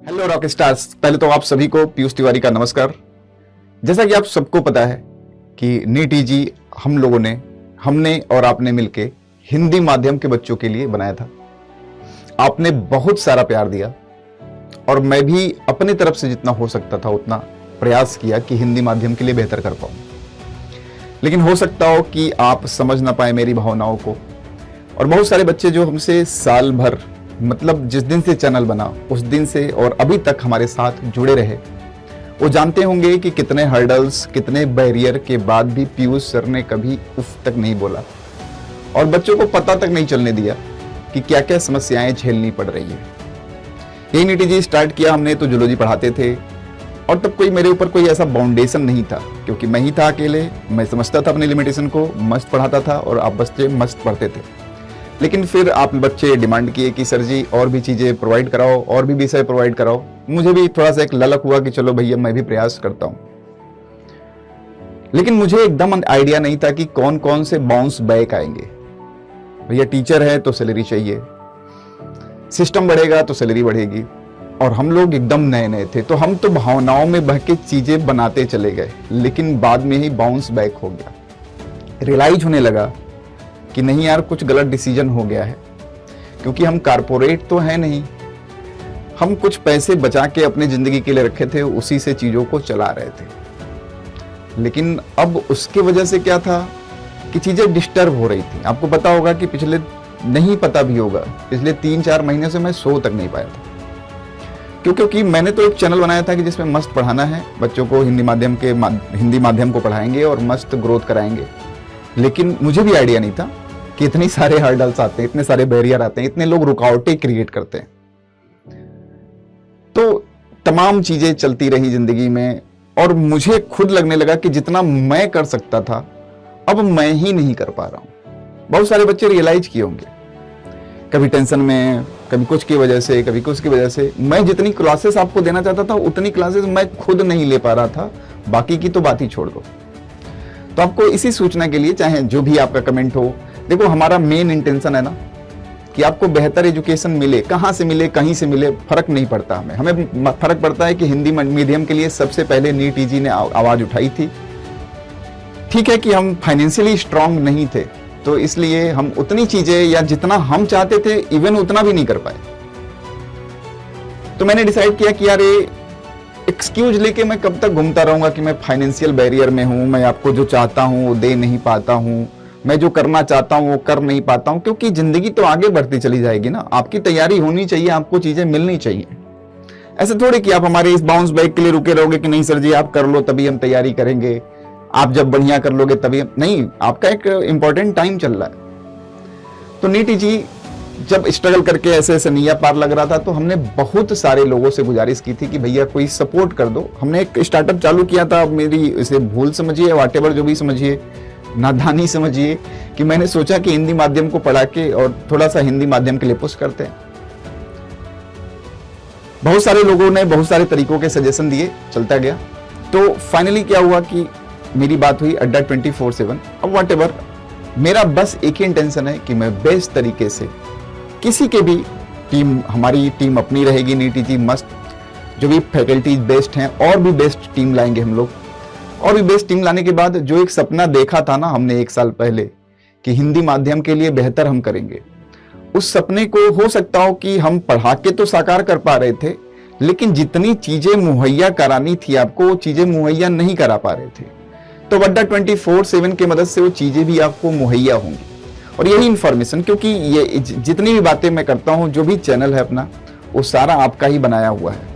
Hello rock stars. पहले तो आप सभी को पीयूष तिवारी का नमस्कार। जैसा कि आप सबको पता है कि नीट ईजी हम लोगों ने, हमने और आपने मिलके हिंदी माध्यम के बच्चों के लिए बनाया था। आपने बहुत सारा प्यार दिया और मैं भी अपनी तरफ से जितना हो सकता था उतना प्रयास किया कि हिंदी माध्यम के लिए बेहतर कर पाऊं। लेकिन हो सकता हो कि आप समझ ना पाए मेरी भावनाओं को, और बहुत सारे बच्चे जो हमसे साल भर, मतलब जिस दिन से चैनल बना उस दिन से और अभी तक हमारे साथ जुड़े रहे, वो जानते होंगे कि कितने हर्डल्स, कितने बैरियर के बाद भी पीयूष सर ने कभी उफ तक नहीं बोला और बच्चों को पता तक नहीं चलने दिया कि क्या क्या समस्याएं झेलनी पड़ रही है। यही नीट ईजी स्टार्ट किया हमने तो जूलॉजी पढ़ाते थे और तब कोई मेरे ऊपर कोई ऐसा बाउंडेशन नहीं था, क्योंकि मैं ही था अकेले। मैं समझता था अपनी लिमिटेशन को, मस्त पढ़ाता था और आप बच्चे मस्त पढ़ते थे। लेकिन फिर आप बच्चे डिमांड किए कि सर जी और भी चीज़ें प्रोवाइड कराओ, और भी विषय प्रोवाइड कराओ। मुझे भी थोड़ा सा एक ललक हुआ कि चलो भैया मैं भी प्रयास करता हूं। लेकिन मुझे एकदम आइडिया नहीं था कि कौन कौन से बाउंस बैक आएंगे। भैया टीचर है तो सैलरी चाहिए, सिस्टम बढ़ेगा तो सैलरी बढ़ेगी, और हम लोग एकदम नए नए थे तो हम तो भावनाओं में बह के चीज़ें बनाते चले गए। लेकिन बाद में ही बाउंस बैक हो गया। रियलाइज होने लगा कि नहीं यार, कुछ गलत डिसीजन हो गया है, क्योंकि हम कारपोरेट तो है नहीं। हम कुछ पैसे बचा के अपनी जिंदगी के लिए रखे थे, उसी से चीजों को चला रहे थे। लेकिन अब उसके वजह से क्या था कि चीजें डिस्टर्ब हो रही थी। आपको पता होगा कि पिछले, नहीं पता भी होगा, पिछले 3-4 महीने से मैं सो तक नहीं पाया था। क्योंकि मैंने तो एक चैनल बनाया था कि जिसमें मस्त पढ़ाना है बच्चों को, हिंदी माध्यम को पढ़ाएंगे और मस्त ग्रोथ कराएंगे। लेकिन मुझे भी आइडिया नहीं था कि इतने सारे हर्डल्स आते हैं, इतने सारे बैरियर आते हैं, इतने लोग रुकावटें क्रिएट करते हैं। तो तमाम चीजें चलती रही जिंदगी में और मुझे खुद लगने लगा कि जितना मैं कर सकता था अब मैं ही नहीं कर पा रहा हूं। बहुत सारे बच्चे रियलाइज किए होंगे, कभी टेंशन में, कभी कुछ की वजह से, कभी कुछ की वजह से। मैं जितनी क्लासेस आपको देना चाहता था उतनी क्लासेस मैं खुद नहीं ले पा रहा था, बाकी की तो बात ही छोड़ दो। तो आपको इसी सूचना के लिए, चाहे जो भी आपका कमेंट हो, देखो हमारा मेन इंटेंशन है ना कि आपको बेहतर एजुकेशन मिले। कहाँ से मिले, कहीं से मिले, फर्क नहीं पड़ता। हमें फर्क पड़ता है कि हिंदी मीडियम के लिए सबसे पहले नीट ईजी ने आवाज उठाई थी। ठीक है कि हम फाइनेंशियली स्ट्रांग नहीं थे, तो इसलिए हम उतनी चीजें या जितना हम चाहते थे इवन उतना भी नहीं कर पाए। तो मैंने डिसाइड किया कि यार ये एक्सक्यूज लेके मैं कब तक घूमता रहूंगा कि मैं फाइनेंशियल बैरियर में हूं, मैं आपको जो चाहता हूं वो दे नहीं पाता हूं, मैं जो करना चाहता हूं वो कर नहीं पाता हूं। क्योंकि जिंदगी तो आगे बढ़ती चली जाएगी ना, आपकी तैयारी होनी चाहिए, आपको चीजें मिलनी चाहिए। ऐसे थोड़ी कि आप हमारे इस बाउंस बैक के लिए रुके रहोगे कि नहीं सर जी आप कर लो तभी हम तैयारी करेंगे, आप जब बढ़िया कर लोगे तभी नहीं। आपका एक इंपॉर्टेंट टाइम चल रहा है। तो नीट ईजी जब स्ट्रगल करके ऐसे ऐसे नैया पार लग रहा था, तो हमने बहुत सारे लोगों से गुजारिश की थी कि भैया कोई सपोर्ट कर दो। हमने एक स्टार्टअप चालू किया था। मेरी इसे भूल समझिए, व्हाटएवर जो भी समझिए, नादानी समझिए, कि मैंने सोचा कि हिंदी माध्यम को पढ़ा के और थोड़ा सा हिंदी माध्यम के लिए पुश करते हैं। बहुत सारे लोगों ने बहुत सारे तरीकों के सजेशन दिए, चलता गया। तो फाइनली क्या हुआ कि मेरी बात हुई अड्डा 24/7। अब व्हाटएवर, मेरा बस एक ही इंटेंशन है कि मैं बेस्ट तरीके से किसी के भी टीम, हमारी टीम अपनी रहेगी नीट ईजी मस्त, जो भी फैकल्टीज बेस्ट हैं और भी बेस्ट टीम लाएंगे हम लोग। और भी बेस्ट टीम लाने के बाद जो एक सपना देखा था ना हमने 1 साल पहले कि हिंदी माध्यम के लिए बेहतर हम करेंगे, उस सपने को हो सकता हो कि हम पढ़ा के तो साकार कर पा रहे थे, लेकिन जितनी चीजें मुहैया करानी थी आपको वो चीजें मुहैया नहीं करा पा रहे थे। तो अड्डा 24/7 की मदद से वो चीजें भी आपको मुहैया होंगी। और यही इंफॉर्मेशन, क्योंकि ये जितनी भी बातें मैं करता हूं, जो भी चैनल है अपना, वो सारा आपका ही बनाया हुआ है।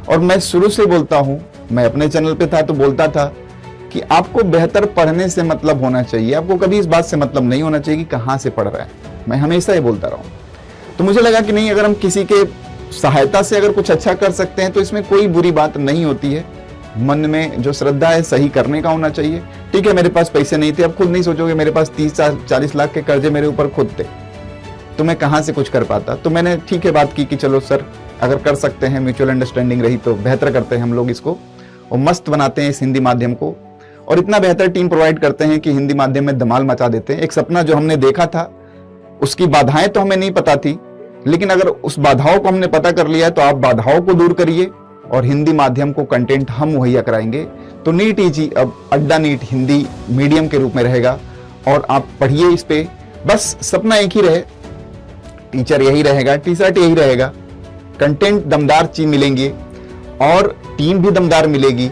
और मैं शुरू से बोलता हूं, मैं अपने चैनल पे था तो बोलता था कि आपको बेहतर पढ़ने से मतलब होना चाहिए, आपको कभी इस बात से मतलब नहीं होना चाहिए कि कहां से पढ़ रहा है। मैं हमेशा ये बोलता रहा हूं। तो मुझे लगा कि नहीं, अगर हम किसी के सहायता से अगर कुछ अच्छा कर सकते हैं तो इसमें कोई बुरी बात नहीं होती है। मन में जो श्रद्धा है सही करने का होना चाहिए। ठीक है, मेरे पास पैसे नहीं थे, अब खुद नहीं सोचोगे मेरे पास 30-40 लाख के कर्जे मेरे ऊपर खुद थे, तो मैं कहां से कुछ कर पाता। तो मैंने ठीक है बात की कि चलो सर अगर कर सकते हैं, म्यूचुअल अंडरस्टैंडिंग रही तो बेहतर करते हैं हम लोग इसको और मस्त बनाते हैं इस हिंदी माध्यम को, और इतना बेहतर टीम प्रोवाइड करते हैं कि हिंदी माध्यम में धमाल मचा देते हैं। एक सपना जो हमने देखा था उसकी बाधाएं तो हमें नहीं पता थी, लेकिन अगर उस बाधाओं को हमने पता कर लिया है तो आप बाधाओं को दूर करिए और हिंदी माध्यम को कंटेंट हम मुहैया कराएंगे। तो नीट ईजी अब अड्डा नीट हिंदी मीडियम के रूप में रहेगा और आप पढ़िए इस पे। बस सपना एक ही रहे, टीचर यही रहेगा, टी शर्ट यही रहेगा, कंटेंट दमदार चीज मिलेंगे और टीम भी दमदार मिलेगी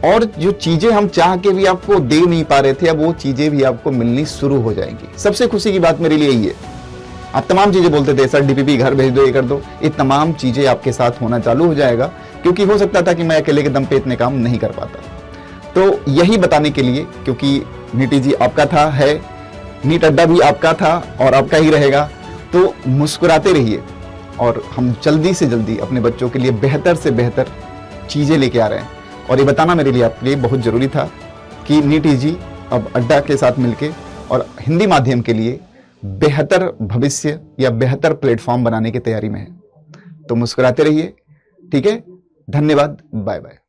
और जो चीजें हम चाह के भी आपको दे नहीं पा रहे थे अब वो चीजें भी आपको मिलनी शुरू हो जाएंगी। सबसे खुशी की बात मेरे लिए यही है, आप तमाम चीजें बोलते थे सर डीपीपी घर भेज दो, ये कर दो, ये तमाम चीजें आपके साथ होना चालू हो जाएगा, क्योंकि हो सकता था कि मैं अकेले के दम पे इतने काम नहीं कर पाता। तो यही बताने के लिए, क्योंकि नीट ईजी आपका था, है, नीट अड्डा भी आपका था और आपका ही रहेगा, तो मुस्कुराते रहिए और हम जल्दी से जल्दी अपने बच्चों के लिए बेहतर से बेहतर चीजें लेके आ रहे हैं। और ये बताना मेरे लिए आपके लिए बहुत जरूरी था कि नीट ईजी अब अड्डा के साथ मिलके और हिंदी माध्यम के लिए बेहतर भविष्य या बेहतर प्लेटफॉर्म बनाने की तैयारी में है। तो मुस्कुराते रहिए, ठीक है? धन्यवाद, बाय बाय।